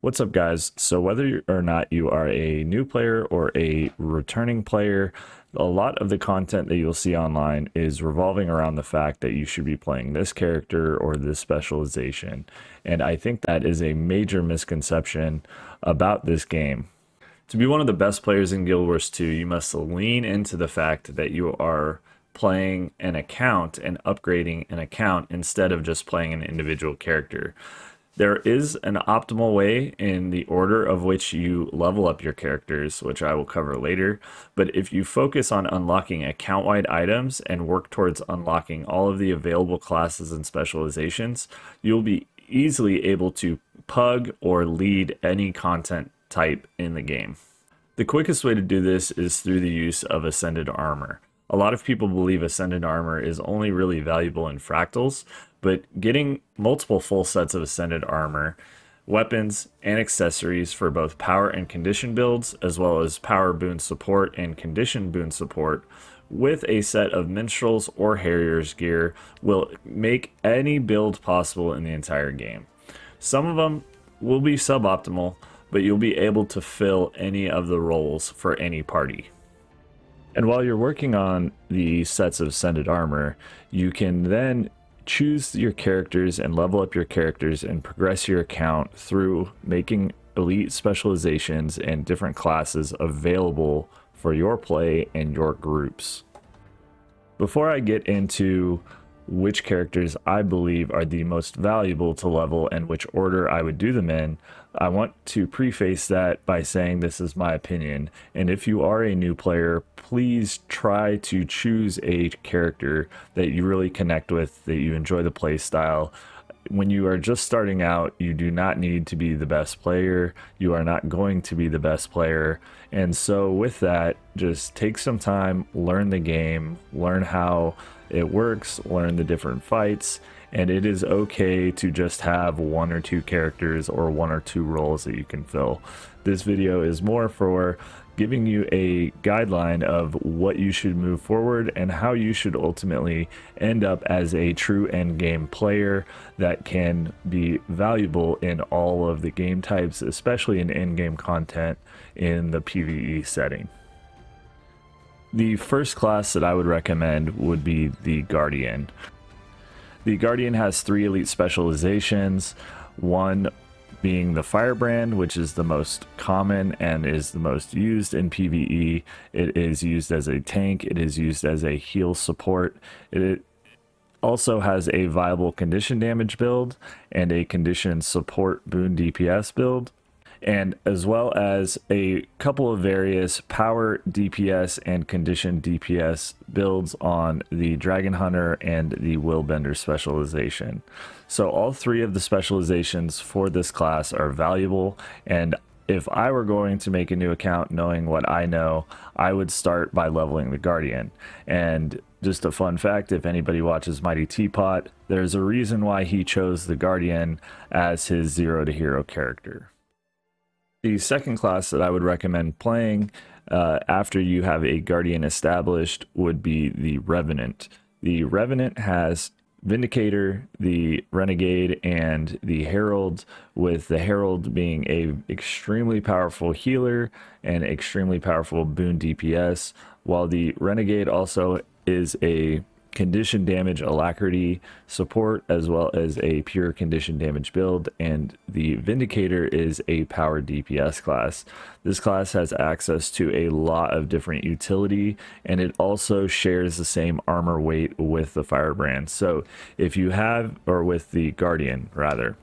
What's up, guys? So whether or not you are a new player or a returning player, a lot of the content that you'll see online is revolving around the fact that you should be playing this character or this specialization. And I think that is a major misconception about this game. To be one of the best players in Guild Wars 2, you must lean into the fact that you are playing an account and upgrading an account instead of just playing an individual character. There is an optimal way in the order of which you level up your characters, which I will cover later. But if you focus on unlocking account-wide items and work towards unlocking all of the available classes and specializations, you'll be easily able to pug or lead any content type in the game. The quickest way to do this is through the use of Ascended Armor. A lot of people believe Ascended Armor is only really valuable in fractals, but getting multiple full sets of Ascended Armor, weapons, and accessories for both power and condition builds, as well as power boon support and condition boon support, with a set of minstrels or harriers gear will make any build possible in the entire game. Some of them will be suboptimal, but you'll be able to fill any of the roles for any party. And while you're working on the sets of Ascended Armor, you can then choose your characters and level up your characters and progress your account through making elite specializations and different classes available for your play and your groups. Before I get into which characters I believe are the most valuable to level and which order I would do them in, I want to preface that by saying this is my opinion, and if you are a new player, please try to choose a character that you really connect with, that you enjoy the play style. When you are just starting out, you do not need to be the best player. You are not going to be the best player. And so with that, just take some time, learn the game, learn how it works, learn the different fights, and it is okay to just have one or two characters or one or two roles that you can fill. This video is more for giving you a guideline of what you should move forward and how you should ultimately end up as a true endgame player that can be valuable in all of the game types, especially in endgame content in the PvE setting. The first class that I would recommend would be the Guardian. The Guardian has 3 elite specializations, one being the Firebrand, which is the most common and is the most used in PvE. It is used as a tank, it is used as a heal support. It also has a viable condition damage build and a condition support boon DPS build, and as well as a couple of various power DPS and condition DPS builds on the Dragon Hunter and the Willbender specialization. So all 3 of the specializations for this class are valuable, and if I were going to make a new account knowing what I know, I would start by leveling the Guardian. And just a fun fact, if anybody watches Mightyteapot, there's a reason why he chose the Guardian as his 0 to hero character. The second class that I would recommend playing after you have a Guardian established would be the Revenant. The Revenant has Vindicator, the Renegade, and the Herald, with the Herald being a extremely powerful healer and extremely powerful boon DPS, while the Renegade also is a condition damage alacrity support as well as a pure condition damage build, and the Vindicator is a power DPS class. This class has access to a lot of different utility, and it also shares the same armor weight with the Firebrand. So if you have, or with the Guardian rather,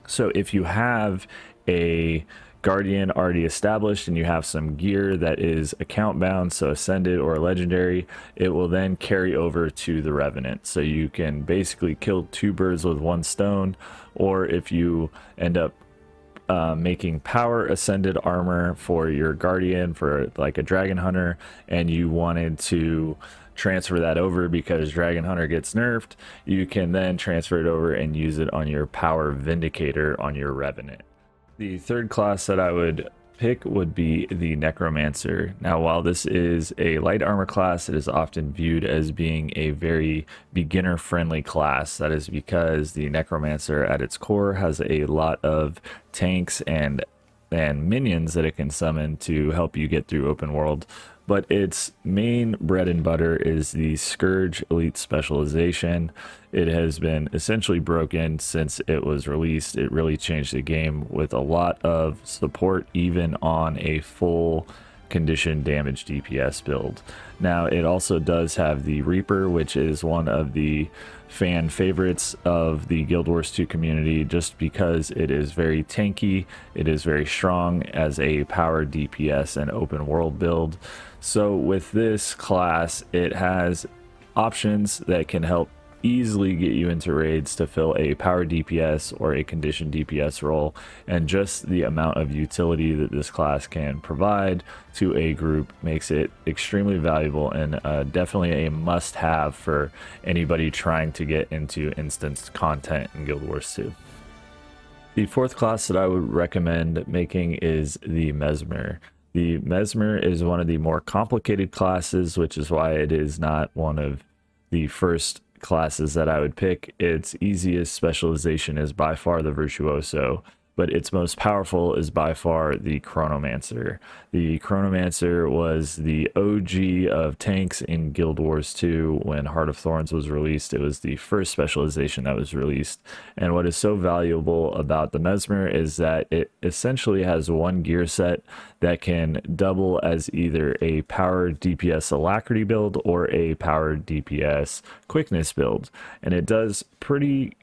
so if you have a Guardian already established and you have some gear that is account bound, so ascended or legendary, it will then carry over to the Revenant. So you can basically kill 2 birds with 1 stone, or if you end up making power ascended armor for your Guardian for like a Dragon Hunter, and you wanted to transfer that over because Dragon Hunter gets nerfed, you can then transfer it over and use it on your power Vindicator on your Revenant. The third class that I would pick would be the Necromancer. Now, while this is a light armor class, it is often viewed as being a very beginner-friendly class. That is because the Necromancer at its core has a lot of tanks and minions that it can summon to help you get through open world. But its main bread and butter is the Scourge Elite Specialization. It has been essentially broken since it was released. It really changed the game with a lot of support, even on a full condition damage DPS build. Now, it also does have the Reaper, which is one of the fan favorites of the Guild Wars 2 community, just because it is very tanky, it is very strong as a power DPS and open world build. So with this class, it has options that can help easily get you into raids to fill a power DPS or a condition DPS role, and just the amount of utility that this class can provide to a group makes it extremely valuable and definitely a must-have for anybody trying to get into instanced content in Guild Wars 2. The fourth class that I would recommend making is the Mesmer. The Mesmer is one of the more complicated classes, which is why it is not one of the first classes that I would pick. Its easiest specialization is by far the Virtuoso, but its most powerful is by far the Chronomancer. The Chronomancer was the OG of tanks in Guild Wars 2 when Heart of Thorns was released. It was the first specialization that was released. And what is so valuable about the Mesmer is that it essentially has one gear set that can double as either a power DPS alacrity build or a power DPS quickness build. And it does pretty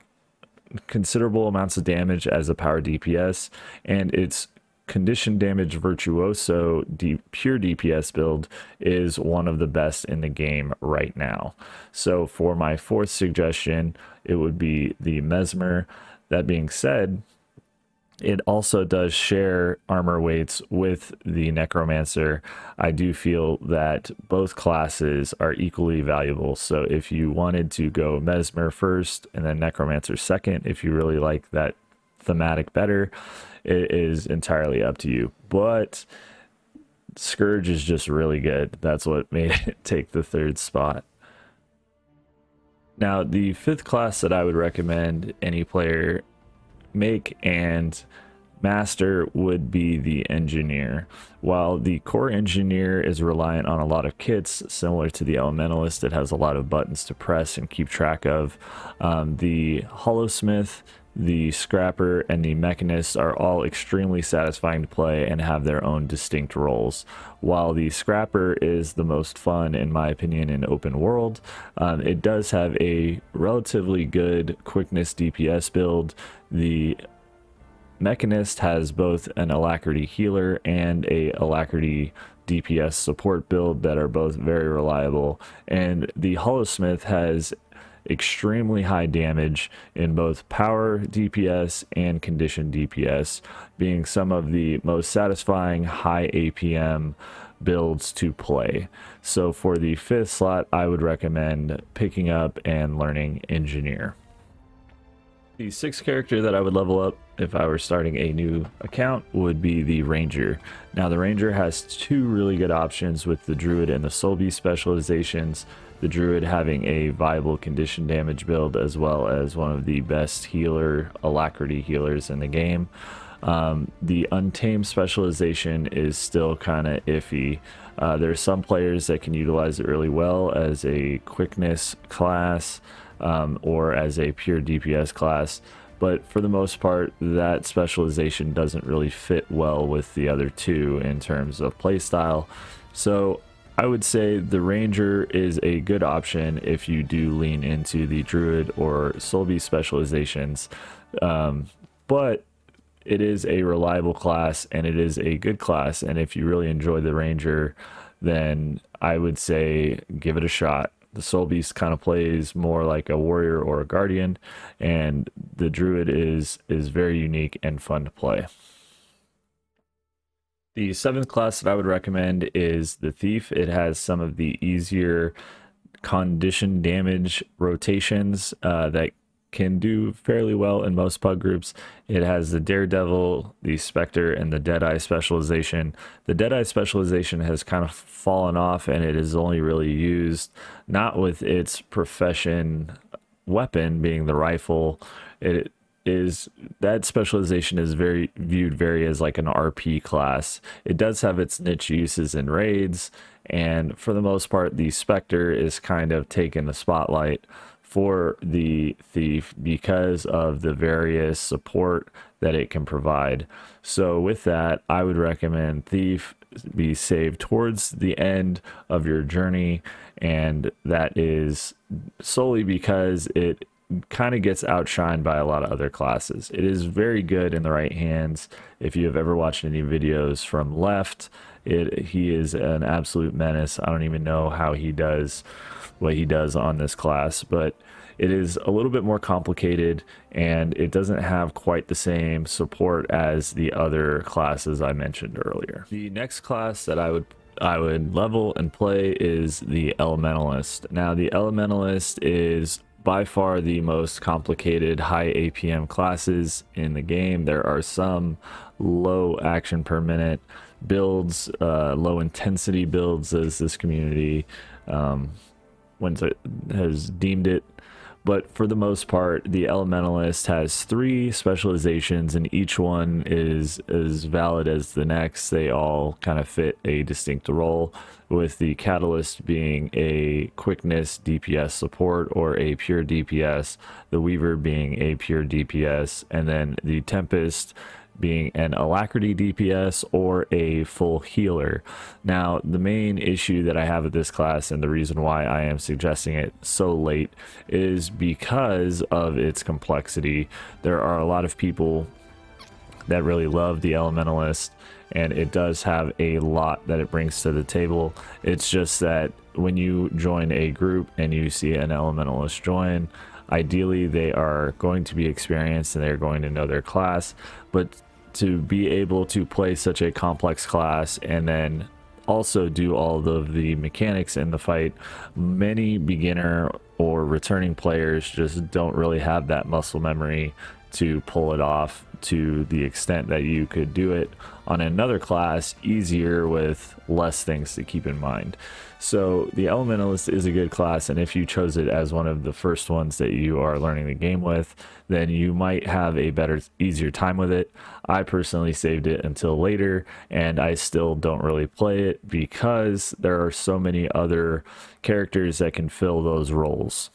considerable amounts of damage as a power DPS, and its condition damage Virtuoso pure DPS build is one of the best in the game right now. So for my fourth suggestion, it would be the Mesmer. That being said, it also does share armor weights with the Necromancer. I do feel that both classes are equally valuable. So if you wanted to go Mesmer first and then Necromancer second, if you really like that thematic better, it is entirely up to you. But Scourge is just really good. That's what made it take the third spot. Now, the fifth class that I would recommend any player make and master would be the Engineer. While the core Engineer is reliant on a lot of kits similar to the Elementalist, it has a lot of buttons to press and keep track of. The Hollowsmith, the Scrapper, and the Mechanist are all extremely satisfying to play and have their own distinct roles. While the Scrapper is the most fun, in my opinion, in open world, it does have a relatively good quickness DPS build. The Mechanist has both an alacrity healer and a alacrity DPS support build that are both very reliable, and the Hollowsmith has extremely high damage in both power DPS and condition DPS, being some of the most satisfying high APM builds to play. So for the fifth slot, I would recommend picking up and learning Engineer. The sixth character that I would level up if I were starting a new account would be the Ranger. Now, the Ranger has two really good options with the Druid and the Soul Beast specializations. The Druid having a viable condition damage build, as well as one of the best healer alacrity healers in the game. The Untamed specialization is still kind of iffy. There's some players that can utilize it really well as a quickness class, or as a pure DPS class, but for the most part that specialization doesn't really fit well with the other two in terms of playstyle. So I would say the Ranger is a good option if you do lean into the Druid or Soul Beast specializations, but it is a reliable class and it is a good class, and if you really enjoy the Ranger, then I would say give it a shot. The Soul Beast kind of plays more like a warrior or a guardian, and the Druid is very unique and fun to play. The seventh class that I would recommend is the Thief. It has some of the easier condition damage rotations that can do fairly well in most pug groups. It has the Daredevil, the Spectre, and the Deadeye specialization. The Deadeye specialization has kind of fallen off, and it is only really used not with its profession weapon being the rifle. It is that specialization is viewed very as like an RP class. It does have its niche uses in raids, and for the most part the Spectre is kind of taking the spotlight for the Thief because of the various support that it can provide. So with that, I would recommend Thief be saved towards the end of your journey, and that is solely because it kind of gets outshined by a lot of other classes. It is very good in the right hands. If you have ever watched any videos from Left, he is an absolute menace. I don't even know how he does what he does on this class, but it is a little bit more complicated, and it doesn't have quite the same support as the other classes I mentioned earlier. The next class that I would level and play is the Elementalist. Now, the Elementalist is by far the most complicated high APM classes in the game. There are some low action per minute builds, low intensity builds, as this community has deemed it. But for the most part, the Elementalist has 3 specializations, and each one is as valid as the next. They all kind of fit a distinct role, with the Catalyst being a quickness DPS support or a pure DPS, the Weaver being a pure DPS, and then the Tempest being an alacrity DPS or a full healer. Now, the main issue that I have with this class, and the reason why I am suggesting it so late, is because of its complexity. There are a lot of people that really love the Elementalist, and it does have a lot that it brings to the table. It's just that when you join a group and you see an Elementalist join, ideally they are going to be experienced and they're going to know their class, but to be able to play such a complex class and then also do all of the mechanics in the fight, many beginner or returning players just don't really have that muscle memory to pull it off to the extent that you could do it on another class easier with less things to keep in mind. So the Elementalist is a good class, and if you chose it as one of the first ones that you are learning the game with, then you might have a better, easier time with it. I personally saved it until later, and I still don't really play it because there are so many other characters that can fill those roles.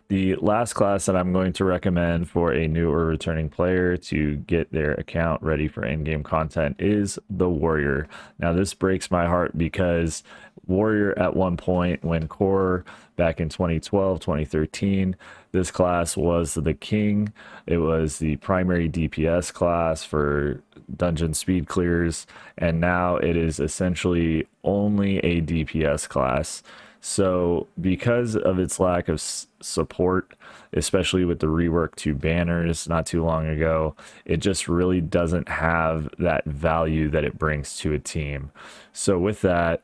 The last class that I'm going to recommend for a new or returning player to get their account ready for in-game content is the Warrior. Now, this breaks my heart because Warrior at one point, when core back in 2012, 2013, this class was the king. It was the primary DPS class for dungeon speed clears, and now it is essentially only a DPS class. So because of its lack of support, especially with the rework to banners not too long ago, it just really doesn't have that value that it brings to a team. So with that,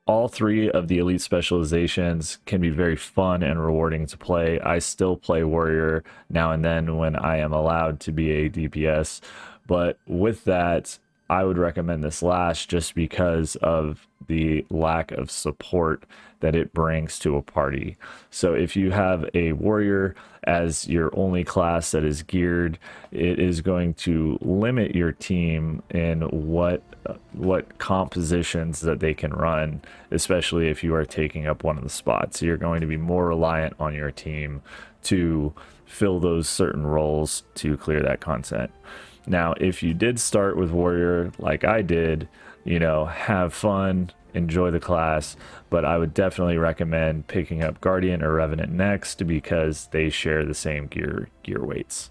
all 3 of the elite specializations can be very fun and rewarding to play. I still play Warrior now and then when I am allowed to be a DPS, but with that, I would recommend this last just because of the lack of support that it brings to a party. So if you have a Warrior as your only class that is geared, it is going to limit your team in what compositions that they can run, especially if you are taking up one of the spots. You're going to be more reliant on your team to fill those certain roles to clear that content. Now, if you did start with Warrior like I did, you know, have fun, enjoy the class, but I would definitely recommend picking up Guardian or Revenant next because they share the same gear weights.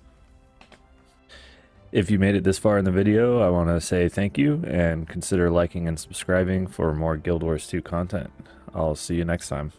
If you made it this far in the video, I want to say thank you and consider liking and subscribing for more Guild Wars 2 content. I'll see you next time.